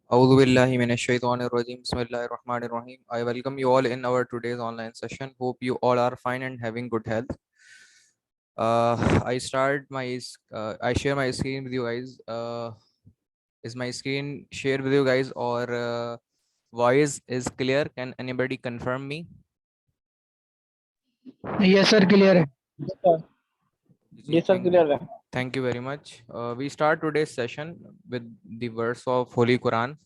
A'udhu billahi minash shaitanir rajim. Bismillahir rahmanir rahim. I welcome you all in our today's online session. Hope you all are fine and having good health. I share my screen with you guys. Is my screen shared with you guys or voice is clear? Can anybody confirm me? Yes sir clear है। Yes, sir. Ji, Yes, sir. Clear है. thank you very much. We start today's session with the verse of Holy Quran.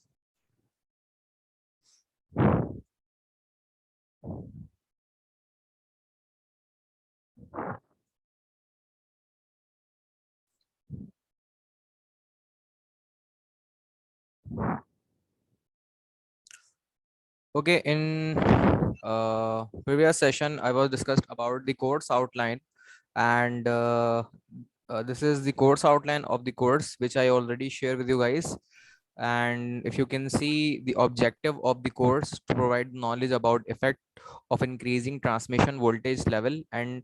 Okay, in previous session, I was discussed about the course outline, and this is the course outline of the course which I already shared with you guys. And if you can see the objective of the course to provide knowledge about effect of increasing transmission voltage level and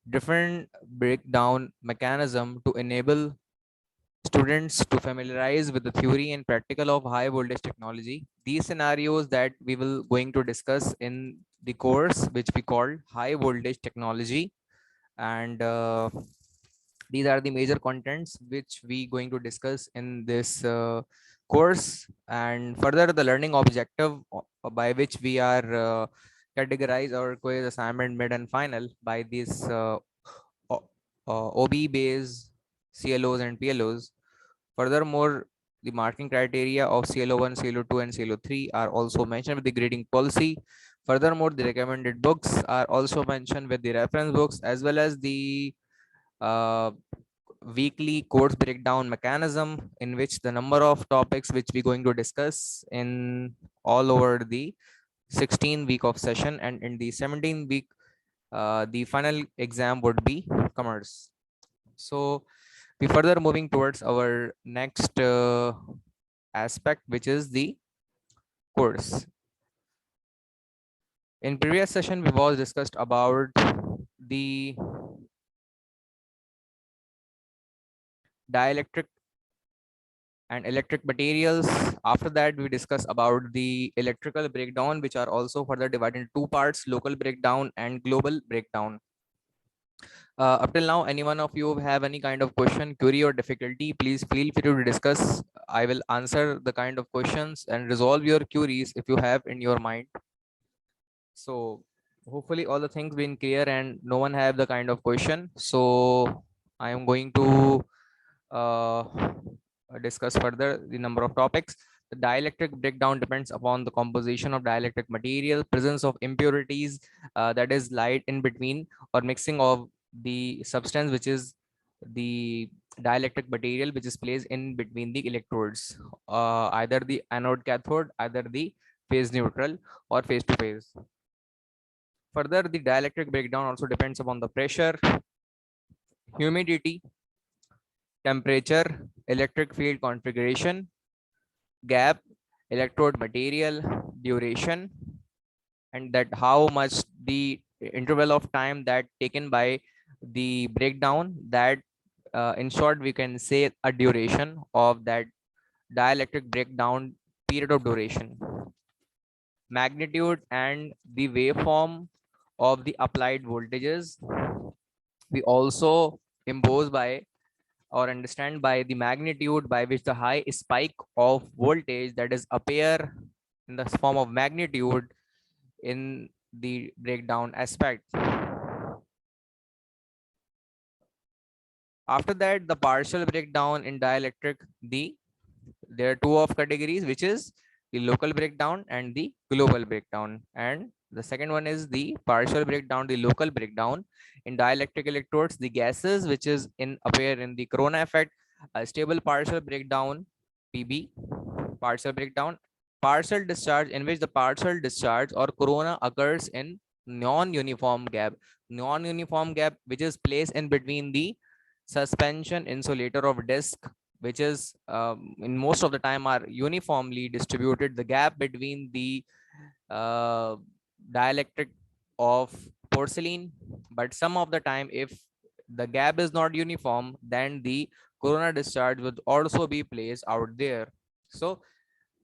different breakdown mechanism to enable students to familiarize with the theory and practical of high voltage technology. These scenarios that we will going to discuss in the course which we call high voltage technology, and these are the major contents which we going to discuss in this course. And further, the learning objective by which we are categorize our quiz assignment mid and final by this OB based CLOs and PLOs. Furthermore, the marking criteria of CLO1, CLO2, and CLO3 are also mentioned with the grading policy. Furthermore, the recommended books are also mentioned with the reference books, as well as the uh, weekly course breakdown mechanism, in which the number of topics which we're going to discuss in all over the 16 week of session, and in the 17 week the final exam would be commerce. So we further moving towards our next aspect, which is the course. In previous session, we was discussed about the dielectric and electric materials. After that, we discuss about the electrical breakdown, which are also further divided into two parts: local breakdown and global breakdown. Up till now, any one of you have any kind of question, query, or difficulty, please feel free to discuss. I will answer the kind of questions and resolve your queries if you have in your mind. So hopefully all the things been clear and no one have the kind of question. So I am going to uh, discuss further the number of topics. The dielectric breakdown depends upon the composition of dielectric material, presence of impurities, that is light in between or mixing of the substance which is the dielectric material which is placed in between the electrodes, either the anode cathode, either the phase neutral or phase to phase. Further, the dielectric breakdown also depends upon the pressure, humidity, temperature, electric field configuration, gap, electrode material, duration, and that how much the interval of time that taken by the breakdown, that in short we can say a duration of that dielectric breakdown period of duration, magnitude and the waveform of the applied voltages. We also impose by or understand by the magnitude by which the high spike of voltage that is appear in the form of magnitude in the breakdown aspect. After that, the partial breakdown in dielectric, there are two of categories, which is the local breakdown and the global breakdown. And the second one is the partial breakdown, the local breakdown in dielectric electrodes, the gases which is in appear in the corona effect, a stable partial breakdown, PB, partial breakdown, partial discharge, in which the partial discharge or corona occurs in non-uniform gap, which is placed in between the suspension insulator of disc, which is in most of the time are uniformly distributed. The gap between the uh, dielectric of porcelain, but some of the time if the gap is not uniform, then the corona discharge would also be placed out there. So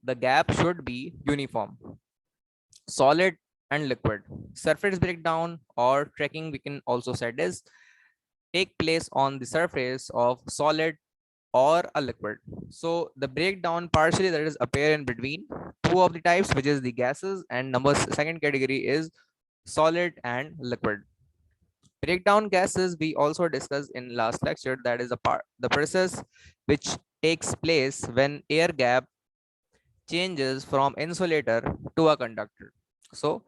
the gap should be uniform. Solid and liquid. Surface breakdown or cracking, we can also set is take place on the surface of solid or a liquid. So the breakdown partially that is appear in between two of the types, which is the gases, and number second category is solid and liquid. Breakdown gases we also discussed in last lecture, that is the process which takes place when air gap changes from insulator to a conductor. So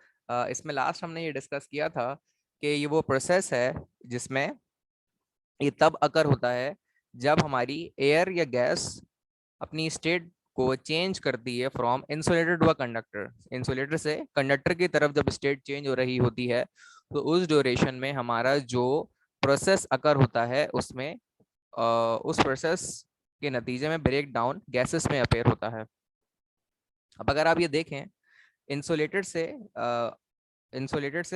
इसमें last हमने ये discuss किया था कि ये वो process है जिसमें ये तब अकर होता है जब हमारी एयर या गैस अपनी स्टेट को चेंज करती है from insulator to a conductor. Insulator से कंडक्टर की तरफ जब स्टेट चेंज हो रही होती है तो उस ड्यूरेशन में हमारा जो प्रोसेस अकर होता है उसमें उस प्रोसेस के नतीजे में ब्रेक डाउन गैसेस में अपेयर होता है। अब अगर आप ये देखें इंसुलेटेड से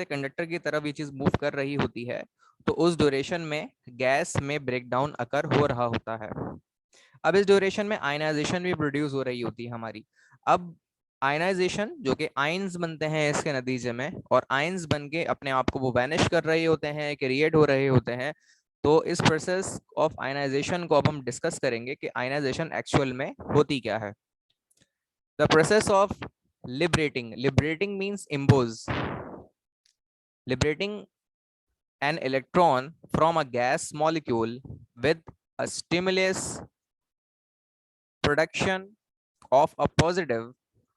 कंडक्टर की तरफ ये चीज मूव कर रही होती है तो उस ड्यूरेशन में गैस में ब्रेकडाउन अकर हो रहा होता है। अब इस ड्यूरेशन में आयनाइजेशन भी प्रोड्यूस हो रही होती है हमारी। अब आयनाइजेशन जो कि आयंस बनते हैं इसके नतीजे में, और आयंस बन के अपने आप को वो वैनिश कर रहे होते हैं, क्रिएट हो रहे होते हैं। तो इस प्रोसेस ऑफ आयनाइजेशन को अब हम डिस्कस करेंगे कि आयनाइजेशन एक्चुअल में होती क्या है। The process of liberating means impose, liberating an electron from a gas molecule with a stimulus production of a positive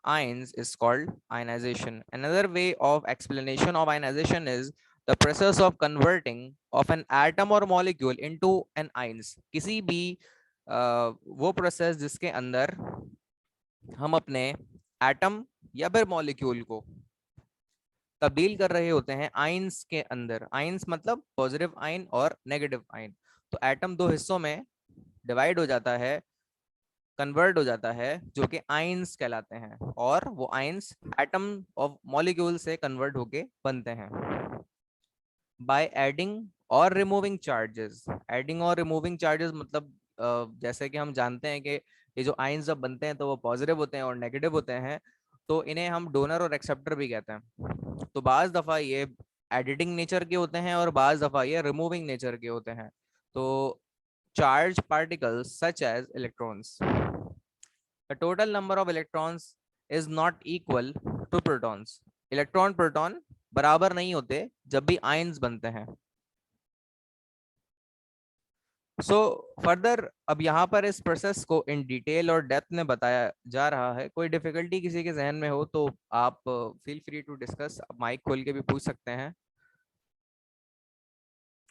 ions is called ionization. Another way of explanation of ionization is the process of converting of an atom or molecule into an ions. किसी भी वो process जिसके अंदर हम अपने atom या फिर molecule को तब्दील कर रहे होते हैं आयंस के अंदर। आयंस मतलब पॉजिटिव आयन और नेगेटिव आयन। तो एटम दो हिस्सों में डिवाइड हो जाता है, कन्वर्ट हो जाता है, जो कि आयंस कहलाते हैं, और वो आयंस एटम ऑफ मॉलिक्यूल से कन्वर्ट होके बनते हैं बाय एडिंग और रिमूविंग चार्जेस। एडिंग और रिमूविंग चार्जेस मतलब जैसे कि हम जानते हैं कि ये जो आयंस जब बनते हैं तो वो पॉजिटिव होते हैं और नेगेटिव होते हैं, तो इन्हें हम डोनर और एक्सेप्टर भी कहते हैं। तो बाज दफा ये एडिटिंग नेचर के होते हैं और बाज दफा ये रिमूविंग नेचर के होते हैं। तो charge particles such as electrons, the total number of electrons is not equal to protons. Electron proton बराबर नहीं होते जब भी आयंस बनते हैं। फर्दर अब यहाँ पर इस प्रोसेस को इन डिटेल और डेप्थ में बताया जा रहा है। कोई डिफिकल्टी किसी के जहन में हो तो आप feel free to discuss, mic खोल के भी पूछ सकते हैं,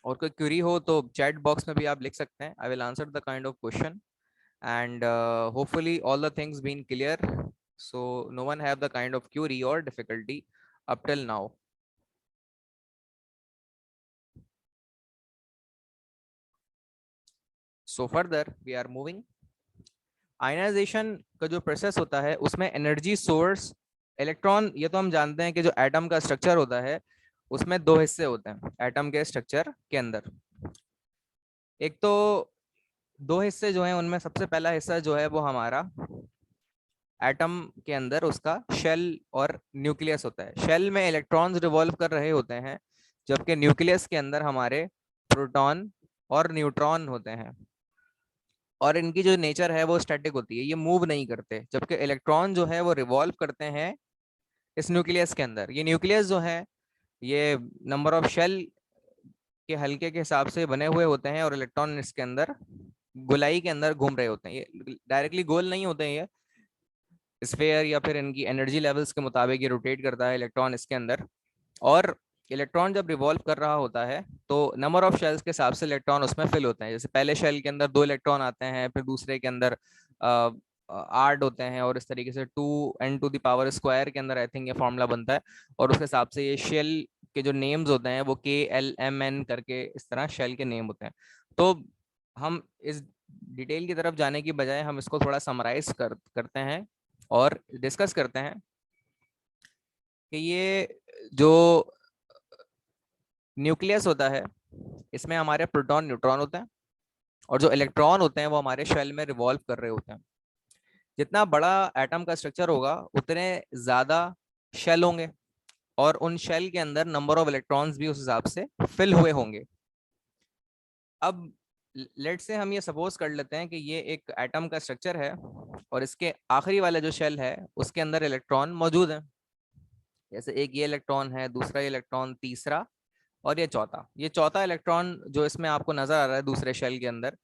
और कोई क्वेरी हो तो चैट बॉक्स में भी आप लिख सकते हैं। I will answer the kind of question and hopefully all the things been clear, so no one have the kind of query और difficulty up till now. So further we are moving. Ionization का जो process होता है उसमें energy source electron, ये तो हम जानते हैं कि जो एटम का स्ट्रक्चर होता है उसमें दो हिस्से होते हैं एटम के स्ट्रक्चर के अंदर। एक तो दो हिस्से जो हैं उनमें सबसे पहला हिस्सा जो है वो हमारा एटम के अंदर उसका शेल और न्यूक्लियस होता है। शेल में इलेक्ट्रॉन्स रिवॉल्व कर रहे होते हैं, जबकि न्यूक्लियस के अंदर हमारे प्रोटॉन और न्यूट्रॉन होते हैं, और इनकी जो नेचर है वो स्टैटिक होती है, ये मूव नहीं करते। जबकि इलेक्ट्रॉन जो है वो रिवॉल्व करते हैं इस न्यूक्लियस के अंदर। ये न्यूक्लियस जो है ये नंबर ऑफ शेल के हल्के के हिसाब से बने हुए होते हैं, और इलेक्ट्रॉन इसके अंदर गोलाई के अंदर घूम रहे होते हैं। ये डायरेक्टली गोल नहीं होते हैं, ये स्फेयर या फिर इनकी एनर्जी लेवल्स के मुताबिक ये रोटेट करता है इलेक्ट्रॉन इसके अंदर। और इलेक्ट्रॉन जब रिवॉल्व कर रहा होता है तो नंबर ऑफ शेल्स के हिसाब से इलेक्ट्रॉन उसमें फिल होते हैं। जैसे पहले शेल के अंदर 2 इलेक्ट्रॉन आते हैं, फिर दूसरे के अंदर 8 होते हैं, और इस तरीके से 2n² के अंदर आई थिंक ये फॉर्मूला बनता है। और उस हिसाब से ये शेल के जो नेम्स होते हैं वो KLMN करके इस तरह शेल के नेम होते हैं। तो हम इस डिटेल की तरफ जाने की बजाय हम इसको थोड़ा समराइज करते हैं और डिस्कस करते हैं कि ये जो न्यूक्लियस होता है इसमें हमारे प्रोटॉन न्यूट्रॉन होते हैं, और जो इलेक्ट्रॉन होते हैं वो हमारे शेल में रिवॉल्व कर रहे होते हैं। जितना बड़ा एटम का स्ट्रक्चर होगा उतने ज्यादा शेल होंगे, और उन शेल के अंदर नंबर ऑफ इलेक्ट्रॉन्स भी उस हिसाब से फिल हुए होंगे। अब लेट से हम ये सपोज कर लेते हैं कि ये एक एटम का स्ट्रक्चर है और इसके आखिरी वाला जो शेल है उसके अंदर इलेक्ट्रॉन मौजूद है। जैसे एक ये इलेक्ट्रॉन है, दूसरा ये इलेक्ट्रॉन, तीसरा और ये चौथा इलेक्ट्रॉन जो इसमें आपको नजर आ रहा है दूसरे शेल के अंदर,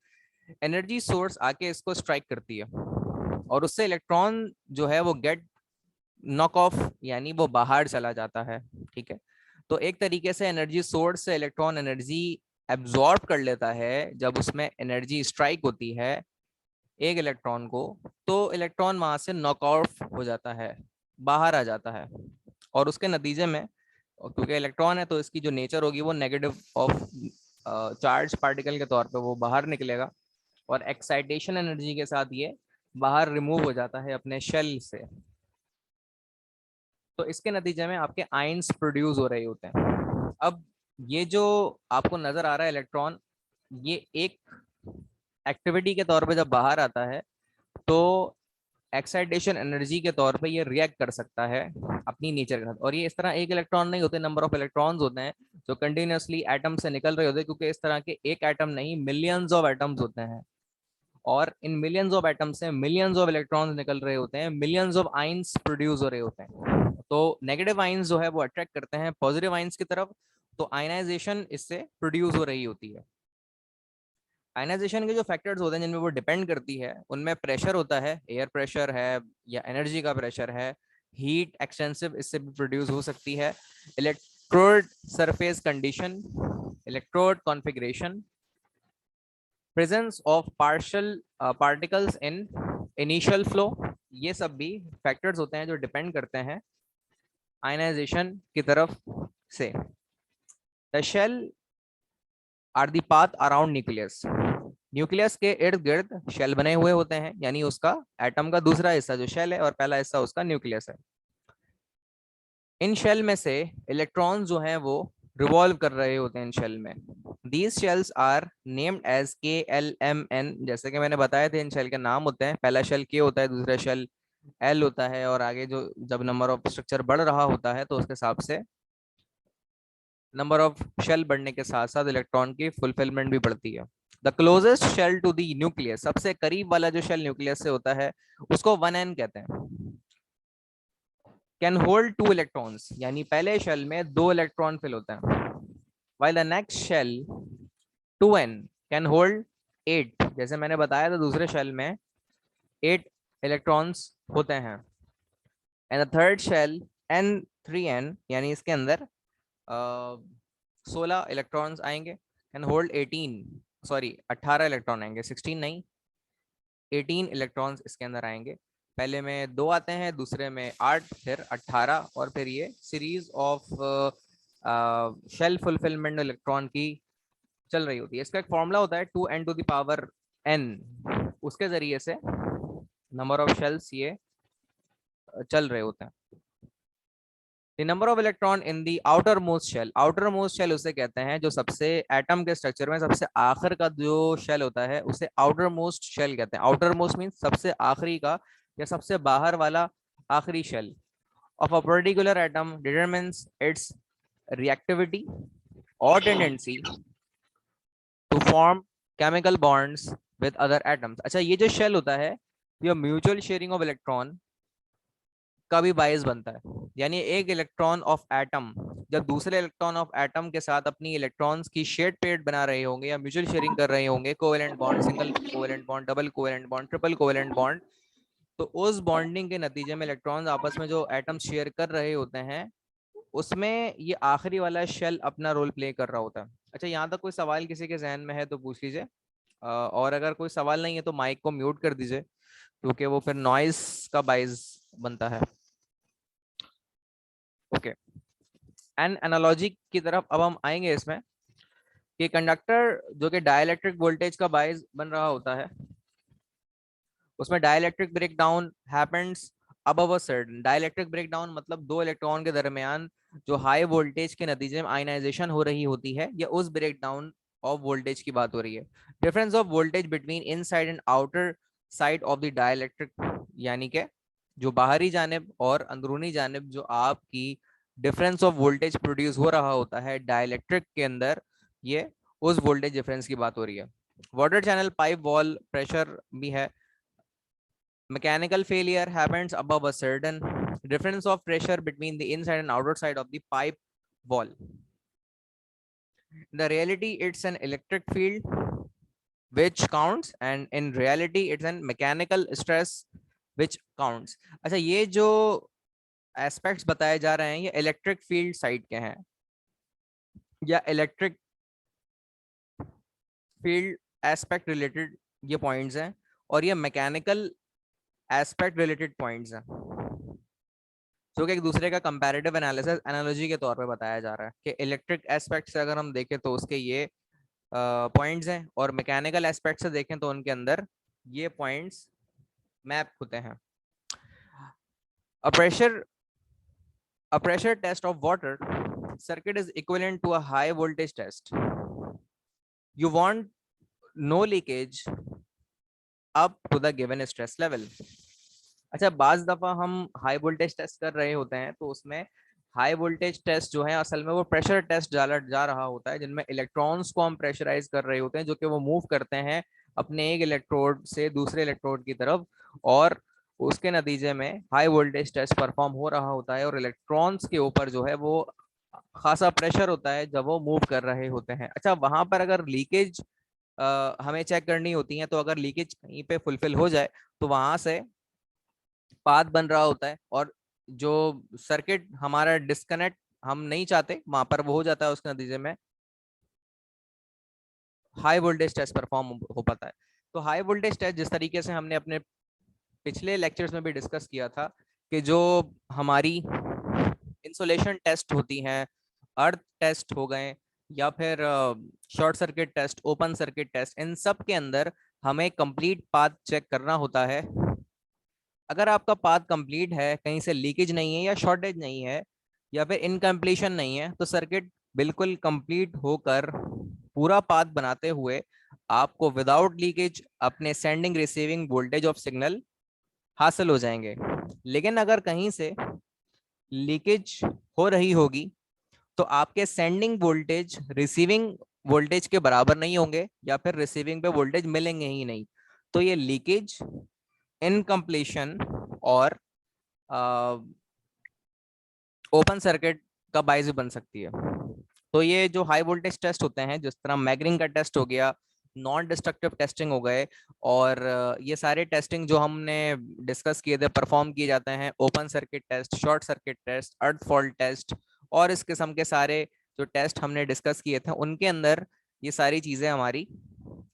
एनर्जी सोर्स आके इसको स्ट्राइक करती है और उससे इलेक्ट्रॉन जो है वो गेट नॉक ऑफ, यानी वो बाहर चला जाता है। ठीक है, तो एक तरीके से एनर्जी सोर्स से इलेक्ट्रॉन एनर्जी एब्जॉर्ब कर लेता है। जब उसमें एनर्जी स्ट्राइक होती है एक इलेक्ट्रॉन को, तो इलेक्ट्रॉन वहां से नॉक आउट हो जाता है, बाहर आ जाता है। और उसके नतीजे में, और क्योंकि इलेक्ट्रॉन है तो इसकी जो नेचर होगी वो नेगेटिव ऑफ चार्ज पार्टिकल के तौर पे वो बाहर निकलेगा, और एक्साइटेशन एनर्जी के साथ ये बाहर रिमूव हो जाता है अपने शेल से। तो इसके नतीजे में आपके आयंस प्रोड्यूस हो रहे होते हैं। अब ये जो आपको नजर आ रहा है इलेक्ट्रॉन, ये एक एक्टिविटी के तौर पे जब बाहर आता है तो एक्साइटेशन एनर्जी के तौर पे ये रिएक्ट कर सकता है अपनी नेचर के साथ। और ये इस तरह एक इलेक्ट्रॉन नहीं होते, नंबर ऑफ इलेक्ट्रॉन्स होते हैं जो कंटिन्यूअसली एटम से निकल रहे होते हैं, क्योंकि इस तरह के एक एटम नहीं, मिलियंस ऑफ एटम्स होते हैं, और इन मिलियंस ऑफ एटम से मिलियंस ऑफ इलेक्ट्रॉन्स निकल रहे होते हैं, मिलियंस ऑफ आइंस प्रोड्यूस हो रहे होते हैं। तो नेगेटिव आइंस जो है वो अट्रैक्ट करते हैं पॉजिटिव आइंस की तरफ, तो आयनाइजेशन इससे प्रोड्यूस हो रही होती है। आयनाइजेशन के जो फैक्टर्स होते हैं जिनमें वो डिपेंड करती है, उनमें प्रेशर होता है, एयर प्रेशर है या एनर्जी का प्रेशर है, हीट एक्सटेंसिव इससे भी प्रोड्यूस हो सकती है, electrode surface condition, electrode configuration, presence of partial particles in initial flow, ये सब भी फैक्टर्स होते हैं जो डिपेंड करते हैं आयनाइजेशन की तरफ से। The shell are the path around nucleus, nucleus के इर्द गिर्द शेल बने हुए होते हैं, यानी उसका एटम का दूसरा हिस्सा जो शेल है और पहला हिस्सा उसका न्यूक्लियस है। इन शेल में से इलेक्ट्रॉन्स जो हैं वो रिवॉल्व कर रहे होते हैं इन शेल में। These shells are named as KLMN, जैसे कि मैंने बताया थे इन शेल के नाम होते हैं, पहला शेल K होता है, दूसरा शेल L होता है, और आगे जो जब नंबर ऑफ स्ट्रक्चर बढ़ रहा होता है तो उसके हिसाब से नंबर ऑफ शेल बढ़ने के साथ साथ इलेक्ट्रॉन की फुलफिलमेंट भी बढ़ती है। The closest shell to the nucleus, सबसे करीब वाला जो शेल न्यूक्लियस से होता है उसको 1n कहते हैं। कैन होल्ड 2 इलेक्ट्रॉन्स, यानी पहले शेल में 2 इलेक्ट्रॉन फिल होते हैं, while the next shell 2n can hold 8, जैसे मैंने बताया था दूसरे शेल में 8 इलेक्ट्रॉन्स होते हैं, and the third shell n3n, यानी इसके अंदर 16 इलेक्ट्रॉन्स आएंगे, कैन होल्ड 18 इलेक्ट्रॉन आएंगे, 16 नहीं, 18 इलेक्ट्रॉन्स इसके अंदर आएंगे। पहले में 2 आते हैं, दूसरे में 8, फिर 18, और फिर ये series of shell fulfilment electron की चल रही होती है। इसका एक फॉर्मूला होता है 2n to the power n, उसके जरिए से नंबर ऑफ शेल्स ये चल रहे होते हैं। The number of electron in the outermost shell, outermost shell उसे कहते हैं जो सबसे एटम के स्ट्रक्चर में सबसे आखिर का जो शेल होता है उसे आउटर मोस्ट शेल कहते हैं। आउटर मोस्ट मीन्स सबसे आखिरी का या सबसे बाहर वाला आखिरी shell of a particular atom determines its reactivity or tendency to form chemical bonds with other atoms। अच्छा, ये जो शेल होता है ये म्यूचुअल शेयरिंग ऑफ इलेक्ट्रॉन का भी बायस बनता है, यानी एक इलेक्ट्रॉन ऑफ एटम जब दूसरे इलेक्ट्रॉन ऑफ एटम के साथ अपनी इलेक्ट्रॉन्स की शेड पेयर बना रहे होंगे या म्यूचुअल शेयरिंग कर रहे होंगे, covalent bond, single covalent bond, double covalent bond, triple covalent bond, तो उस बॉन्डिंग के नतीजे में इलेक्ट्रॉन्स आपस में जो एटम शेयर कर रहे होते हैं उसमें ये आखिरी वाला शेल अपना रोल प्ले कर रहा होता है। अच्छा, यहाँ तक कोई सवाल किसी के जहन में है तो पूछ लीजिए, और अगर कोई सवाल नहीं है तो माइक को म्यूट कर दीजिए, क्योंकि वो फिर नॉइस का बाइस बनता है। ओके, एन एनालॉजी की तरफ अब हम आएंगे इसमें कि कंडक्टर जो कि डाइलेक्ट्रिक वोल्टेज का बाइस बन रहा होता है, उसमें dielectric breakdown happens above a certain, dielectric breakdown मतलब दो इलेक्ट्रॉन के दरमियान जो हाई वोल्टेज के नतीजे में आयनाइजेशन हो रही होती है, या उस ब्रेकडाउन ऑफ वोल्टेज की बात हो रही है। Difference of voltage between inside and outer side of the dielectric यानी कि जो बाहरी जानिब और अंदरूनी जानिब जो आपकी डिफरेंस ऑफ वोल्टेज प्रोड्यूस हो रहा होता है डाइलेक्ट्रिक के अंदर, ये उस वोल्टेज डिफरेंस की बात हो रही है। Water channel pipe wall pressure भी है। Mechanical failure happens above a certain difference of pressure between the inside and outer side of the pipe wall. In the reality, it's an electric field which counts, and in reality, it's an mechanical stress which counts. अच्छा, ये जो aspects बताए जा रहे हैं ये electric field side के हैं या इलेक्ट्रिक फील्ड एस्पेक्ट रिलेटेड ये पॉइंट्स हैं, और ये मैकेनिकल एस्पेक्ट रिलेटेड पॉइंट्स हैं, जो कि एक दूसरे का कंपैरेटिव एनालिसिस एनालॉजी के तौर पे बताया जा रहा है कि इलेक्ट्रिक एस्पेक्ट से अगर हम देखें तो उसके ये पॉइंट्स हैं, और मैकेनिकल एस्पेक्ट से देखें तो उनके अंदर ये पॉइंट्स मैप होते हैं। A pressure test of water circuit is equivalent to a high voltage test. You want no leakage up to the given stress level. अच्छा, बाज दफा हम हाई वोल्टेज टेस्ट कर रहे होते हैं तो उसमें हाई वोल्टेज टेस्ट जो है असल में वो प्रेशर टेस्ट जा रहा होता है, जिनमें इलेक्ट्रॉन्स को हम प्रेशराइज कर रहे होते हैं जो कि वो मूव करते हैं अपने एक इलेक्ट्रोड से दूसरे इलेक्ट्रोड की तरफ, और उसके नतीजे में हाई वोल्टेज टेस्ट परफॉर्म हो रहा होता है और इलेक्ट्रॉन्स के ऊपर जो है वो खासा प्रेशर होता है जब वो मूव कर रहे होते हैं। अच्छा, वहां पर अगर लीकेज हमें चेक करनी होती है तो अगर लीकेज कहीं पे फुलफिल हो जाए तो वहां से पाथ बन रहा होता है, और जो सर्किट हमारा डिस्कनेक्ट हम नहीं चाहते वहां पर वो हो जाता है, उसके नतीजे में हाई वोल्टेज टेस्ट परफॉर्म हो पाता है। तो हाई वोल्टेज टेस्ट जिस तरीके से हमने अपने पिछले लेक्चर्स में भी डिस्कस किया था कि जो हमारी इंसुलेशन टेस्ट होती हैं, अर्थ टेस्ट हो गए या फिर short circuit test, open circuit test, इन सब के अंदर हमें कंप्लीट पाथ चेक करना होता है। अगर आपका पाथ कंप्लीट है, कहीं से लीकेज नहीं है या शॉर्टेज नहीं है या फिर इनकम्प्लीशन नहीं है, तो सर्किट बिल्कुल कंप्लीट होकर पूरा पाथ बनाते हुए आपको विदाउट लीकेज अपने sending receiving voltage of signal हासिल हो जाएंगे। लेकिन अगर कहीं से लीकेज हो रही होगी तो आपके सेंडिंग वोल्टेज रिसीविंग वोल्टेज के बराबर नहीं होंगे या फिर रिसीविंग पे वोल्टेज मिलेंगे ही नहीं। तो ये लीकेज, इनकम्प्लीशन और ओपन सर्किट का बायस बन सकती है। तो ये जो हाई वोल्टेज टेस्ट होते हैं, जिस तरह मैगरिंग का टेस्ट हो गया, नॉन डिस्ट्रक्टिव टेस्टिंग हो गए, और ये सारे टेस्टिंग जो हमने डिस्कस किए थे परफॉर्म किए जाते हैं, open circuit test, short circuit test, earth fault test, और इस किस्म के सारे जो टेस्ट हमने डिस्कस किए थे उनके अंदर ये सारी चीजें हमारी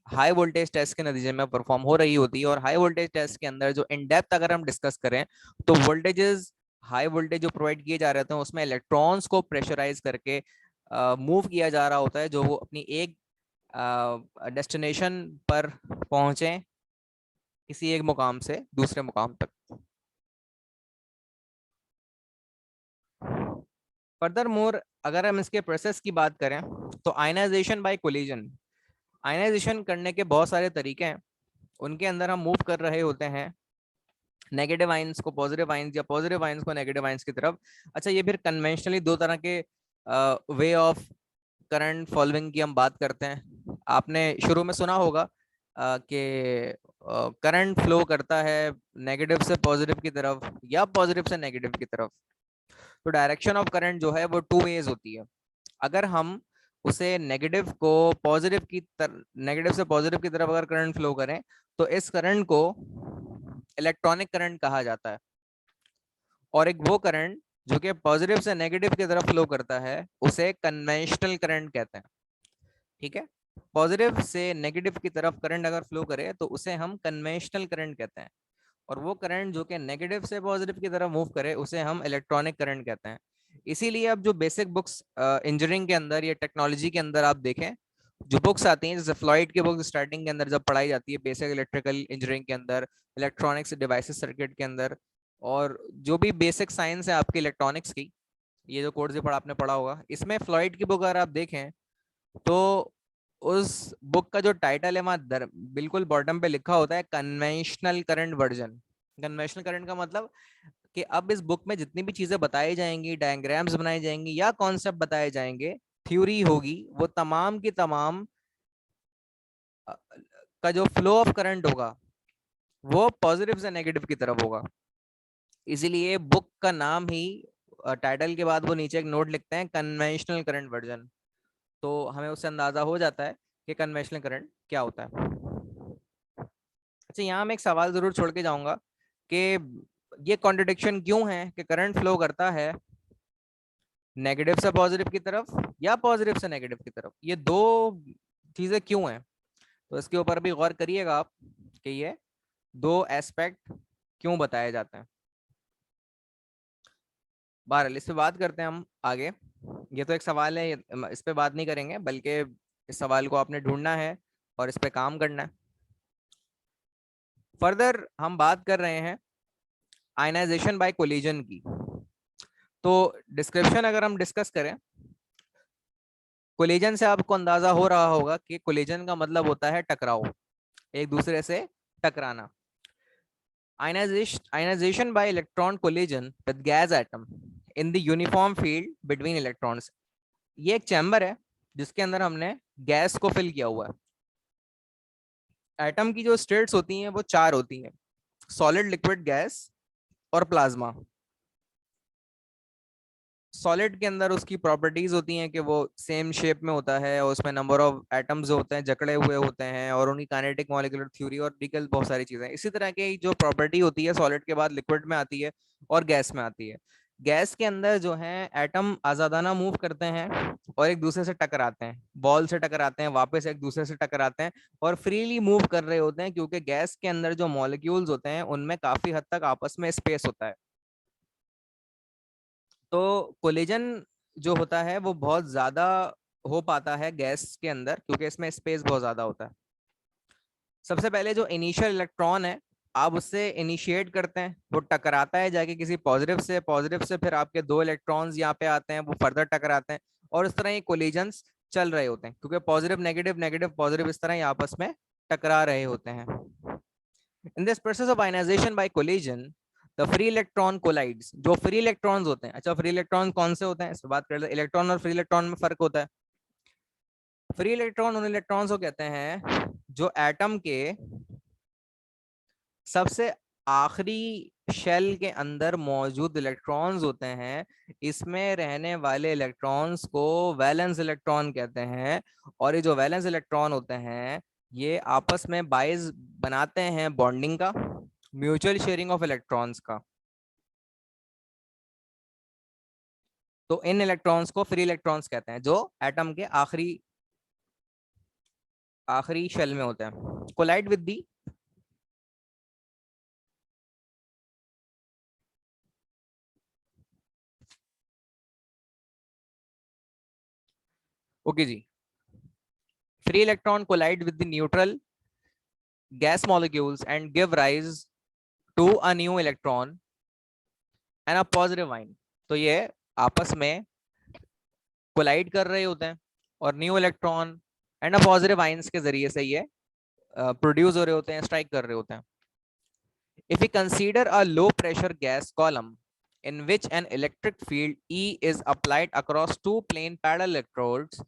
हाई वोल्टेज टेस्ट के नतीजे में परफॉर्म हो रही होती है। और हाई वोल्टेज टेस्ट के अंदर जो इन डेप्थ अगर हम डिस्कस करें तो वोल्टेजेस, हाई वोल्टेज जो प्रोवाइड किए जा रहे होते हैं उसमें इलेक्ट्रॉन्स को प्रेशराइज करके मूव किया जा रहा होता है, जो वो अपनी एक डेस्टिनेशन पर पहुंचे किसी एक मुकाम से दूसरे मुकाम तक। फर्दर मोर अगर हम इसके प्रोसेस की बात करें तो आयनाइजेशन बाय कोलिजन, आयनाइजेशन करने के बहुत सारे तरीके हैं। उनके अंदर हम मूव कर रहे होते हैं नेगेटिव आयंस को पॉजिटिव आयंस या पॉजिटिव आयंस को नेगेटिव आयंस की तरफ। अच्छा, ये फिर कन्वेंशनली दो तरह के वे ऑफ करंट फॉलोइंग की हम बात करते हैं। आपने शुरू में सुना होगा कि करंट फ्लो करता है नेगेटिव से पॉजिटिव की तरफ या पॉजिटिव से नेगेटिव की तरफ। तो डायरेक्शन ऑफ करंट जो है वो टू वेज होती है। अगर हम उसे नेगेटिव को पॉजिटिव की नेगेटिव से पॉजिटिव की तरफ अगर करंट फ्लो करें तो इस करंट को इलेक्ट्रॉनिक करंट कहा जाता है। और एक वो करंट जो कि पॉजिटिव से नेगेटिव की तरफ फ्लो करता है उसे कन्वेंशनल करंट कहते हैं। ठीक है, पॉजिटिव से नेगेटिव की तरफ करंट अगर फ्लो करे तो उसे हम कन्वेंशनल करंट कहते हैं, और वो करंट जो कि नेगेटिव से पॉजिटिव की तरफ मूव करे उसे हम इलेक्ट्रॉनिक करंट कहते हैं। इसीलिए अब जो बेसिक बुक्स इंजीनियरिंग के अंदर या टेक्नोलॉजी के अंदर आप देखें, जो बुक्स आती हैं जैसे फ्लॉइड की बुक्स स्टार्टिंग के अंदर जब पढ़ाई जाती है बेसिक इलेक्ट्रिकल इंजीनियरिंग के अंदर, इलेक्ट्रॉनिक्स डिवाइसेस सर्किट के अंदर, और जो भी बेसिक साइंस है आपकी इलेक्ट्रॉनिक्स की, ये जो कोर्स भी पढ़ा आपने पढ़ा होगा, इसमें फ्लॉइड की बुक अगर आप देखें तो उस बुक का जो टाइटल है वहां बिल्कुल बॉटम पे लिखा होता है conventional current version. Conventional current का मतलब कि अब इस बुक में जितनी भी चीजें बताई जाएंगी, डायग्राम्स बनाई जाएंगी या कॉन्सेप्ट बताए जाएंगे, थ्योरी होगी, वो तमाम की तमाम अ, का जो फ्लो ऑफ करंट होगा वो पॉजिटिव से नेगेटिव की तरफ होगा। इसीलिए बुक का नाम ही, टाइटल के बाद वो नीचे एक नोट लिखते हैं, कन्वेंशनल करंट वर्जन। तो हमें उससे अंदाजा हो जाता है कि कन्वेंशनल करंट क्या होता है। अच्छा, यहाँ मैं एक सवाल जरूर छोड़ के जाऊंगा कि ये कॉन्ट्रडिक्शन क्यों है कि करंट फ्लो करता है नेगेटिव से पॉजिटिव की तरफ या पॉजिटिव से नेगेटिव की तरफ, ये दो चीजें क्यों हैं। तो इसके ऊपर भी गौर करिएगा आप कि ये दो एस्पेक्ट क्यों बताए जाते हैं। बहरहाल इस पे बात करते हैं हम आगे। ये तो एक सवाल है, इस पे बात नहीं करेंगे, बल्कि इस सवाल को आपने ढूंढना है और इस पे काम करना है। फर्दर हम बात कर रहे हैं आयनाइजेशन बाय कोलिजन की। तो डिस्क्रिप्शन अगर हम डिस्कस करें, कोलिजन से आपको अंदाजा हो रहा होगा कि कोलिजन का मतलब होता है टकराव, एक दूसरे से टकराना। Ionization by electron collision with gas atom in the uniform field between electrons। ये एक चैम्बर है जिसके अंदर हमने गैस को फिल किया हुआ है। एटम की जो स्टेट्स होती हैं वो चार होती हैं, सॉलिड, लिक्विड, गैस और प्लाज्मा। सॉलिड के अंदर उसकी प्रॉपर्टीज होती हैं कि वो सेम शेप में होता है और उसमें नंबर ऑफ एटम्स होते हैं, जकड़े हुए होते हैं, और उनकी काइनेटिक मॉलिक्यूलर थ्योरी और डिकल बहुत सारी चीजें। इसी तरह की जो प्रॉपर्टी होती है सॉलिड के बाद लिक्विड में आती है और गैस में आती है। गैस के अंदर जो है एटम आजादाना मूव करते हैं और एक दूसरे से टकराते हैं, बॉल से टकराते हैं, वापस एक दूसरे से टकराते हैं और फ्रीली मूव कर रहे होते हैं, क्योंकि गैस के अंदर जो मॉलिक्यूल्स होते हैं उनमें काफी हद तक आपस में स्पेस होता है। तो कोलिजन जो होता है वो बहुत ज्यादा हो पाता है गैस के अंदर, क्योंकि इसमें स्पेस बहुत ज्यादा होता है। सबसे पहले जो इनिशियल इलेक्ट्रॉन है, आप उससे इनिशिएट करते हैं, वो टकराता है जाके किसी पॉजिटिव से, पॉजिटिव से फिर आपके दो इलेक्ट्रॉन्स यहाँ पे आते हैं, वो फर्दर टकराते हैं और इस तरह ये कोलिजन्स चल रहे होते हैं, क्योंकि पॉजिटिव नेगेटिव, नेगेटिव पॉजिटिव इस तरह ही आपस में टकरा रहे होते हैं। In this process of ionization by collision the free electron collides. जो फ्री इलेक्ट्रॉन्स होते हैं, अच्छा फ्री इलेक्ट्रॉन कौन से होते हैं इस पर बात करते हैं। इलेक्ट्रॉन और फ्री इलेक्ट्रॉन में फर्क होता है। फ्री इलेक्ट्रॉन उन इलेक्ट्रॉन्स को कहते हैं जो एटम के सबसे आखिरी शेल के अंदर मौजूद इलेक्ट्रॉन्स होते हैं। इसमें रहने वाले इलेक्ट्रॉन्स को वैलेंस इलेक्ट्रॉन कहते हैं। और ये जो वैलेंस इलेक्ट्रॉन होते हैं ये आपस में बाइज बनाते हैं बॉन्डिंग का, म्यूचुअल शेयरिंग ऑफ इलेक्ट्रॉन्स का। तो इन इलेक्ट्रॉन्स को फ्री इलेक्ट्रॉन्स कहते हैं जो एटम के आखिरी आखिरी शेल में होते हैं। कोलाइड विद दी, ओके जी, free electron collide with the neutral gas molecules and give rise to a new electron and a positive ion। तो ये आपस में कोलाइड कर रहे होते हैं और new electron and a positive ions के जरिए से ये प्रोड्यूस हो रहे होते हैं, स्ट्राइक कर रहे होते हैं। If we consider a low pressure gas column in which an electric field E is applied across two plain parallel electrodes,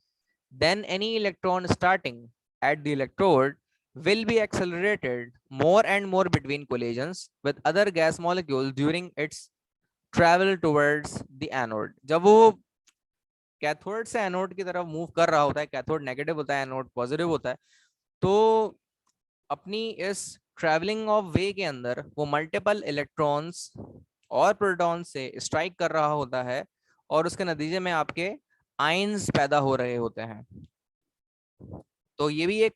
then any electron starting at the electrode will be accelerated more and more between collisions with other gas molecules during its travel towards the anode। जब वो cathode से anode की तरफ move कर रहा होता है, cathode negative होता है, एनोड पॉजिटिव होता है, तो अपनी इस ट्रैवलिंग ऑफ वे के अंदर वो मल्टीपल इलेक्ट्रॉन्स और प्रोटॉन से स्ट्राइक कर रहा होता है और उसके नतीजे में आपके आयंस पैदा हो रहे होते हैं। तो ये भी एक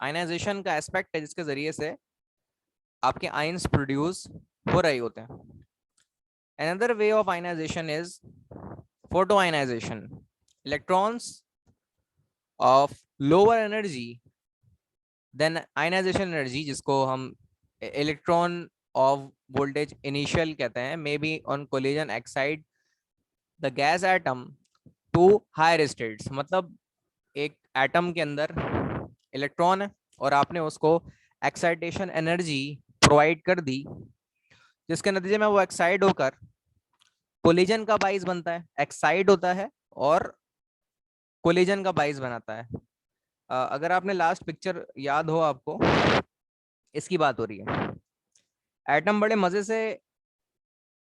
आयनाइजेशन का एस्पेक्ट है जिसके जरिए से आपके आयंस प्रोड्यूस हो रहे होते हैं। Another way of ionization is photoionization। Electrons of lower energy than ionization energy, जिसको हम इलेक्ट्रॉन ऑफ वोल्टेज इनिशियल कहते हैं, may be on collision excite the gas atom to higher states. मतलब एक एटम के अंदर इलेक्ट्रॉन है और आपने उसको एक्साइटेशन एनर्जी प्रोवाइड कर दी, जिसके नतीजे में वो एक्साइड होकर कोलिजन का बाइस बनता है, एक्साइड होता है और कोलिजन का बाइस बनाता है। अगर आपने लास्ट पिक्चर याद हो आपको, इसकी बात हो रही है। एटम बड़े मजे से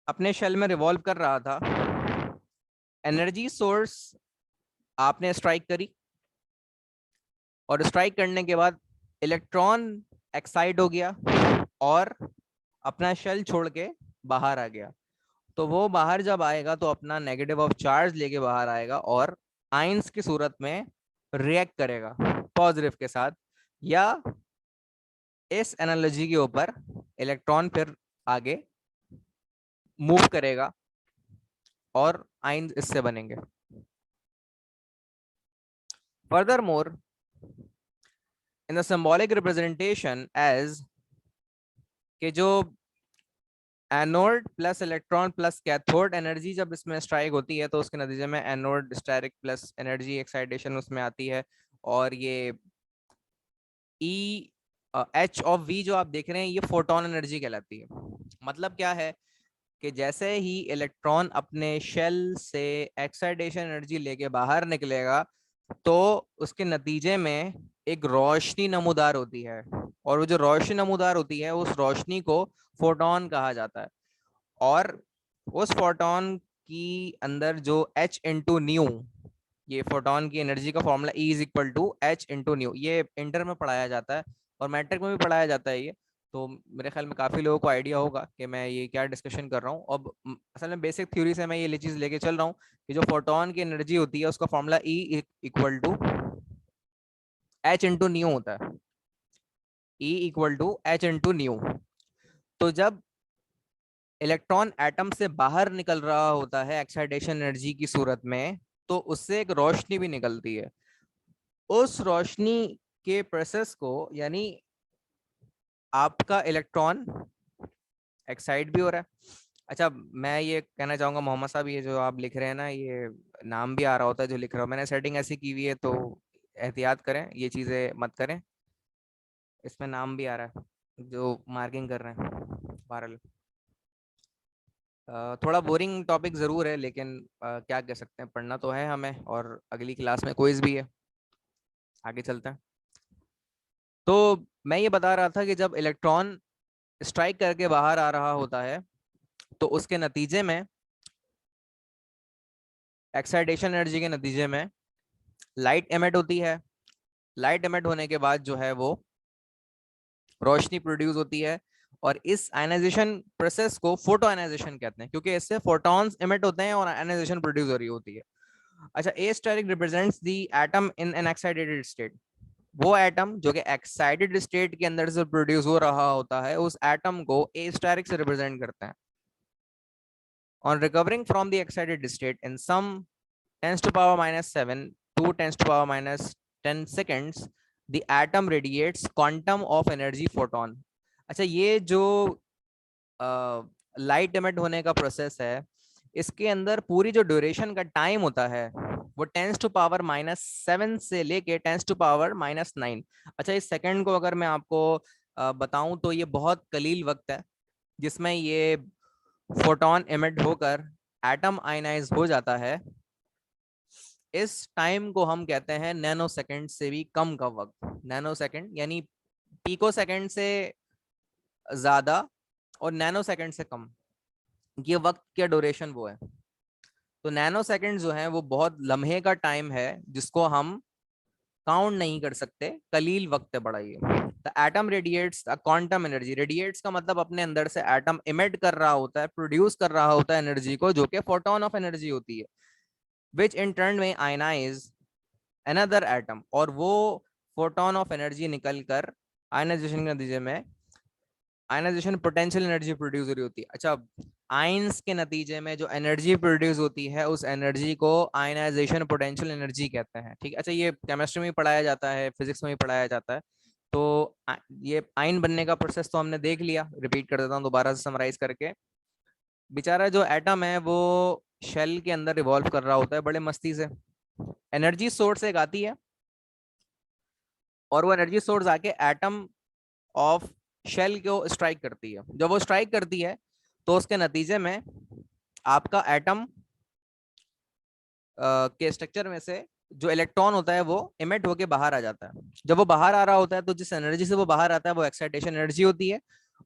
अपने शेल में रिवॉल्व कर रहा था, एनर्जी सोर्स आपने स्ट्राइक करी और स्ट्राइक करने के बाद इलेक्ट्रॉन एक्साइड हो गया और अपना शेल छोड़ के बाहर आ गया। तो वो बाहर जब आएगा तो अपना नेगेटिव ऑफ चार्ज लेके बाहर आएगा और आयंस की सूरत में रिएक्ट करेगा पॉजिटिव के साथ, या इस एनालॉजी के ऊपर इलेक्ट्रॉन फिर आगे मूव करेगा और आयंस इससे बनेंगे। Furthermore, in the symbolic representation as कि जो anode plus electron plus cathode energy जब इसमें स्ट्राइक होती है तो उसके नतीजे में anode asterisk plus energy excitation उसमें आती है, और ये ई एच ऑफ वी जो आप देख रहे हैं ये फोटोन एनर्जी कहलाती है। मतलब क्या है कि जैसे ही इलेक्ट्रॉन अपने शेल से एक्साइटेशन एनर्जी लेके बाहर निकलेगा तो उसके नतीजे में एक रोशनी नमूदार होती है, और वो जो रोशनी नमूदार होती है उस रोशनी को फोटोन कहा जाता है। और उस फोटोन की अंदर जो H इंटू न्यू, ये फोटोन की एनर्जी का formula E is equal to H into nu, ये इंटर में पढ़ाया जाता है और मैट्रिक में भी पढ़ाया जाता है ये। तो मेरे ख्याल में काफ़ी लोगों को आइडिया होगा कि मैं ये क्या डिस्कशन कर रहा हूँ। अब असल में बेसिक थ्योरी से मैं ये चीज़ लेके चल रहा हूँ कि जो फोटोन की एनर्जी होती है उसका formula E equal to H into nu होता है, E equal to H into nu. तो जब इलेक्ट्रॉन एटम से बाहर निकल रहा होता है एक्साइटेशन एनर्जी की सूरत में, तो उससे एक रोशनी भी निकलती है। उस रोशनी के प्रोसेस को, यानी आपका इलेक्ट्रॉन एक्साइट भी हो रहा है। अच्छा, मैं ये कहना चाहूंगा मोहम्मद साहब, ये जो आप लिख रहे हैं ना, ये नाम भी आ रहा होता है जो लिख रहा हूँ, मैंने सेटिंग ऐसी की हुई है तो एहतियात करें, ये चीजें मत करें। इसमें नाम भी आ रहा है जो मार्किंग कर रहे हैं। बहरहाल थोड़ा बोरिंग टॉपिक ज़रूर है, लेकिन क्या कह सकते हैं, पढ़ना तो है हमें, और अगली क्लास में क्विज भी है। आगे चलते हैं। तो मैं ये बता रहा था कि जब इलेक्ट्रॉन स्ट्राइक करके बाहर आ रहा होता है तो उसके नतीजे में, एक्साइटेशन एनर्जी के नतीजे में लाइट एमिट होती है। लाइट एमिट होने के बाद जो है वो रोशनी प्रोड्यूस होती है, और इस आयनाइजेशन प्रोसेस को फोटो आयनाइजेशन कहते हैं, क्योंकि इससे फोटॉन्स एमिट होते हैं और आयनाइजेशन प्रोड्यूस हो रही होती है। अच्छा, asterisk represents the atom in an excited state. वो एटम जो कि एक्साइटेड स्टेट के अंदर से प्रोड्यूस हो रहा होता है, उस एटम को ए स्टेरिक से रिप्रेजेंट करते हैं। On recovering from the excited state in some 10⁻⁷ to 10⁻10 seconds, the atom radiates quantum of energy photon। अच्छा, ये जो लाइट एमिट होने का प्रोसेस है, इसके अंदर पूरी जो ड्यूरेशन का टाइम होता है वो 10⁻⁷ से लेके 10⁻⁹। अच्छा, इस सेकंड को अगर मैं आपको बताऊं तो ये बहुत कलील वक्त है जिसमें ये फोटोन एमिट होकर एटम आयनाइज हो जाता है। इस टाइम को हम कहते हैं नैनो सेकंड से भी कम का वक्त। नैनो सेकंड यानी पीको सेकंड से ज्यादा और नैनो सेकंड से कम, ये वक्त क्या ड्यूरेशन वो है। तो नैनो सेकंड जो है वो बहुत लम्हे का टाइम है जिसको हम काउंट नहीं कर सकते, कलील वक्त है बड़ा ये। The atom radiates quantum energy. Radiates का मतलब अपने अंदर से एटम इमिट कर रहा होता है, प्रोड्यूस कर रहा होता है एनर्जी को, जो कि फोटोन ऑफ एनर्जी होती है, विच इन टर्न में आयनाइज अनदर एटम, और वो फोटोन ऑफ एनर्जी निकल कर आयनाइजेशन के नतीजे में आयनाइजेशन पोटेंशियल एनर्जी प्रोड्यूस हो रही होती है। अच्छा, आयंस के नतीजे में जो एनर्जी प्रोड्यूस होती है उस एनर्जी को आयनाइजेशन पोटेंशियल एनर्जी कहते हैं। ठीक है, अच्छा, ये केमिस्ट्री में पढ़ाया जाता है, फिजिक्स में भी पढ़ाया जाता है। तो ये आयन बनने का प्रोसेस तो हमने देख लिया, रिपीट कर देता हूँ दोबारा से समराइज करके। बेचारा जो एटम है वो शेल के अंदर रिवॉल्व कर रहा होता है बड़े मस्ती से, एनर्जी सोर्स एक आती है और वो एनर्जी सोर्स आके एटम ऑफ शेल को स्ट्राइक करती है। जब वो स्ट्राइक करती है तो उसके नतीजे में आपका एटम के स्ट्रक्चर में से जो इलेक्ट्रॉन होता है वो इमिट होके बाहर आ जाता है। जब वो बाहर आ रहा होता है तो जिस एनर्जी से वो बाहर आता है वो एक्साइटेशन एनर्जी होती है,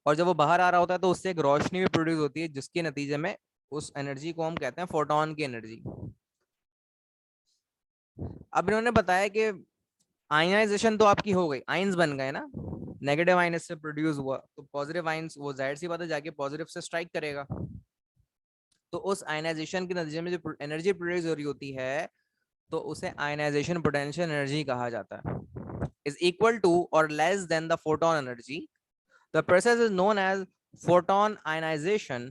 और जब वो बाहर आ रहा होता है तो उससे एक रोशनी भी प्रोड्यूस होती है, जिसके नतीजे में उस एनर्जी को हम कहते हैं फोटोन की एनर्जी। अब इन्होंने बताया कि आयनाइजेशन तो आपकी हो गई, आयंस बन गए ना, नेगेटिव आयन इससे प्रोड्यूस हुआ, तो पॉजिटिव आयंस वो जाहिर सी बात है जाके पॉजिटिव से स्ट्राइक करेगा। तो उस आयनाइजेशन के नतीजे में जो एनर्जी प्रोड्यूस हो रही होती है तो उसे आयनाइजेशन पोटेंशियल एनर्जी कहा जाता है। इज इक्वल टू और less than the photon energy. The process is known as photon ionization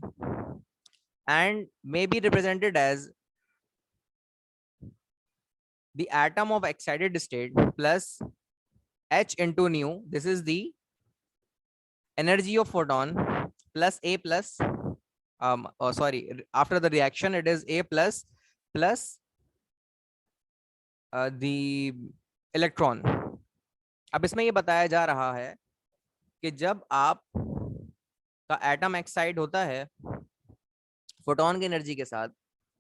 and may be represented as the atom of excited state plus h into nu. This is the energy of photon plus a plus sorry, after the reaction it is a plus the electron. अब इसमें ये बताया जा रहा है कि जब आप का एटम एक्साइट होता है फोटोन की एनर्जी के साथ,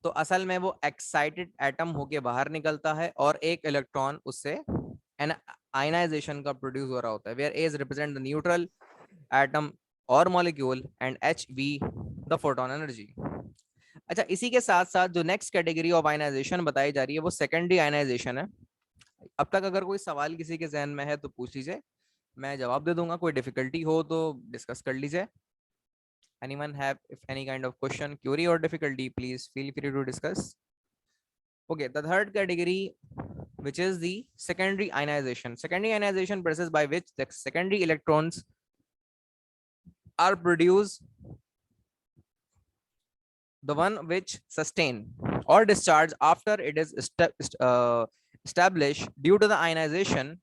तो असल में वो एक्साइटेड एटम होके बाहर निकलता है और एक इलेक्ट्रॉन उससे आयनाइजेशन का प्रोड्यूस हो रहा होता है, where A is represent the neutral atom और molecule and h v the photon energy. अच्छा, इसी के साथ साथ जो नेक्स्ट कैटेगरी ऑफ आयनाइजेशन बताई जा रही है वो सेकेंडरी आयनाइजेशन है। अब तक अगर कोई सवाल किसी के जहन में है तो पूछ लीजिए, मैं जवाब दे दूंगा। कोई डिफिकल्टी हो तो डिस्कस कर लीजिए। Anyone have if any kind of question, query or difficulty, please feel free to discuss. Okay, the third category, which is the secondary ionization. Secondary ionization process by which the secondary electrons are produced, the one which sustain or discharge after it is established due to the ionization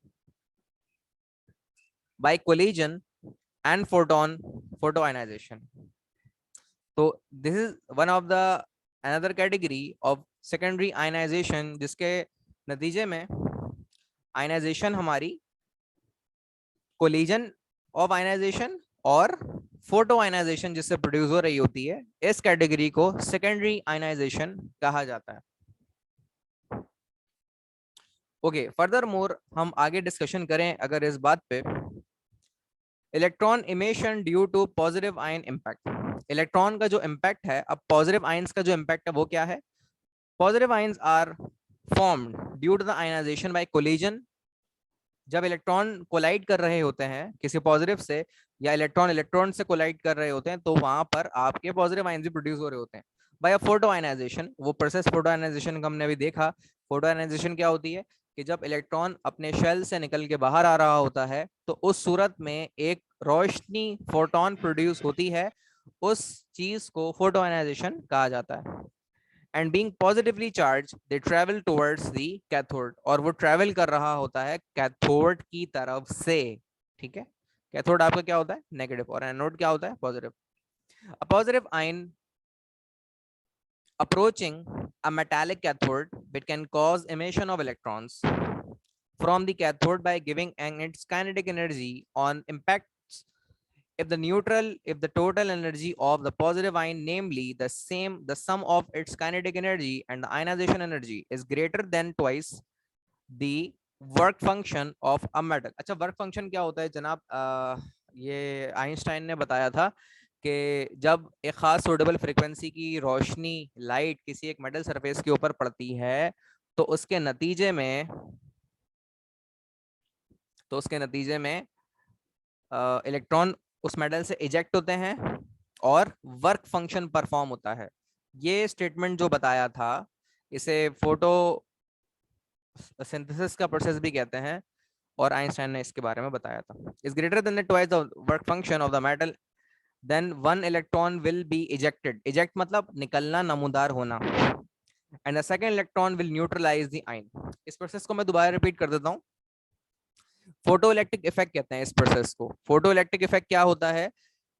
by collision and photoionization. So this is one of the another category of secondary ionization, जिसके नतीजे में ionization हमारी collision of ionization और photo ionization जिससे produce हो रही होती है, इस कैटेगरी को सेकेंडरी आयनाइजेशन कहा जाता है। ओके, फर्दर मोर हम आगे डिस्कशन करें अगर इस बात पे, electron emission due to positive ion impact. Electron का जो इम्पैक्ट है, अब पॉजिटिव आयंस का जो इम्पैक्ट है वो क्या है? Positive ions are formed due to the ionization by collision. जब इलेक्ट्रॉन कोलाइड कर रहे होते हैं किसी पॉजिटिव से, या इलेक्ट्रॉन इलेक्ट्रॉन से कोलाइड कर रहे होते हैं, तो वहां पर आपके पॉजिटिव आयंस भी प्रोड्यूस हो रहे होते हैं बाय फोटो आयनाइजेशन। वो प्रोसेस फोटो आयनाइजेशन का हमने अभी देखा। फोटो आयनाइजेशन क्या होती है कि जब इलेक्ट्रॉन अपने शेल से निकल के बाहर आ रहा होता है तो उस सूरत में एक रोशनी फोटोन प्रोड्यूस होती है, उस चीज को फोटो आयनाइजेशन कहा जाता है। And being positively charge they travel towards the cathode, और वो ट्रेवल कर रहा होता है कैथोड की तरफ से। ठीक है, कैथोड आपका क्या होता है? नेगेटिव, और एनोड क्या होता है? Positive. A positive ion approaching a metallic cathode, it can cause emission of electrons from the cathode by giving its kinetic energy on impact. If the total energy of the positive ion, namely the sum of its kinetic energy and the ionization energy, is greater than twice the work function of a metal. अच्छा, work function क्या होता है जनाब? ये Einstein ने बताया था कि जब एक खास सूटेबल फ्रीक्वेंसी की रोशनी, लाइट किसी एक मेटल सरफेस के ऊपर पड़ती है तो उसके नतीजे में इलेक्ट्रॉन उस मेटल से इजेक्ट होते हैं और वर्क फंक्शन परफॉर्म होता है। ये स्टेटमेंट जो बताया था इसे फोटो सिंथेसिस का प्रोसेस भी कहते हैं, और आइंस्टाइन ने इसके बारे में बताया था। Is greater than twice the work function of the metal, then one electron will be ejected. Eject मतलब निकलना, नमूदार होना। And the second electron will neutralize the ion. इस प्रोसेस को मैं दोबारा रिपीट कर देता हूँ। फोटो इलेक्ट्रिक इफेक्ट कहते हैं इस प्रोसेस को। फोटो इलेक्ट्रिक इफेक्ट क्या होता है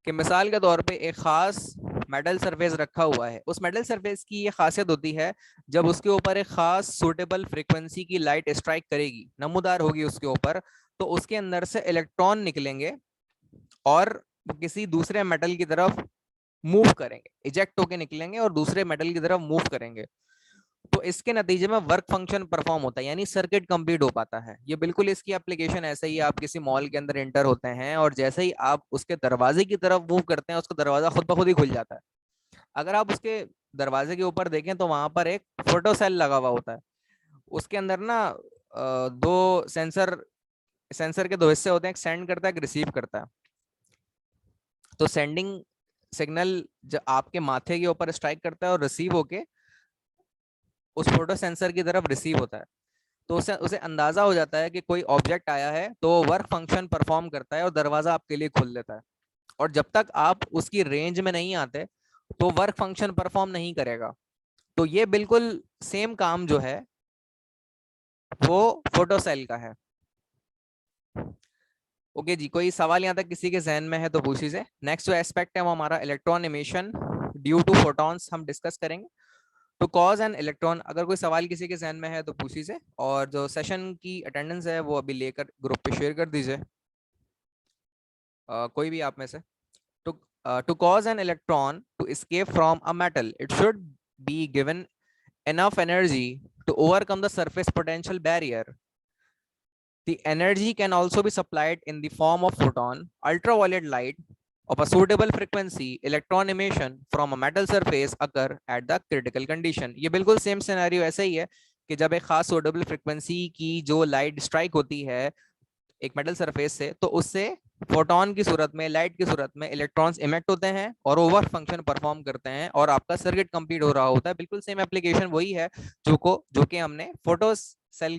कि मिसाल के तौर पे एक खास मेटल सरफेस रखा हुआ है, उस मेटल सरफेस की ये खासियत होती है जब उसके ऊपर एक खास सूटेबल फ्रीक्वेंसी की लाइट स्ट्राइक करेगी, नमूदार होगी उसके ऊपर, तो उसके अंदर से इलेक्ट्रॉन निकलेंगे और वो किसी दूसरे मेटल की तरफ मूव करेंगे, इजेक्ट होके निकलेंगे और दूसरे मेटल की तरफ मूव करेंगे। तो इसके नतीजे में वर्क फंक्शन परफॉर्म होता है, यानी सर्किट कंप्लीट हो पाता है। ये बिल्कुल इसकी एप्लीकेशन ऐसे ही, आप किसी मॉल के अंदर एंटर होते हैं और जैसे ही आप उसके दरवाजे की तरफ मूव करते हैं, उसका दरवाजा खुद ब खुद ही खुल जाता है। अगर आप उसके दरवाजे के ऊपर देखें तो वहां पर एक फोटो सेल लगा हुआ होता है। उसके अंदर ना दो सेंसर सेंसर के दो हिस्से होते हैं, एक सेंड करता है, एक रिसीव करता है। तो सेंडिंग सिग्नल जब आपके माथे के ऊपर स्ट्राइक करता है और रिसीव होके उस फोटो सेंसर की तरफ रिसीव होता है। तो उसे उसे अंदाजा हो जाता है कि कोई ऑब्जेक्ट आया है, तो वर्क फंक्शन परफॉर्म करता है और दरवाजा आपके लिए खोल देता है। और जब तक आप उसकी रेंज में नहीं आते तो वर्क फंक्शन परफॉर्म नहीं करेगा। तो ये बिल्कुल सेम काम जो है वो फोटो सेल का है। ओके जी, कोई सवाल यहाँ तक किसी के जहन में है तो पूछ लीजिए। नेक्स्ट जो एस्पेक्ट है वो हमारा electron emission due to photons हम डिस्कस करेंगे। तो कॉज एंड इलेक्ट्रॉन, अगर कोई सवाल किसी के जहन में है तो पूछ लीजिए, और जो सेशन की अटेंडेंस है वो अभी लेकर ग्रुप पे शेयर कर दीजिए, कोई भी आप में से। to to cause an electron to escape from a metal, it should be given enough energy to overcome the surface potential barrier. The energy can also be supplied in the form of photon, ultraviolet light of a suitable frequency. Electron emission from a metal surface occur at the critical condition. ये बिल्कुल same scenario ऐसा ही है कि जब एक खास suitable frequency की जो लाइट स्ट्राइक होती है एक मेटल सरफेस से, तो उससे फोटोन की सूरत में, लाइट की सूरत में इलेक्ट्रॉन्स इमिट होते हैं और वो वर्क फंक्शन परफॉर्म करते हैं और आपका सर्किट कंप्लीट हो रहा होता है। बिल्कुल सेम एप्लीकेशन वही है जो कि हमने फोटो सेल के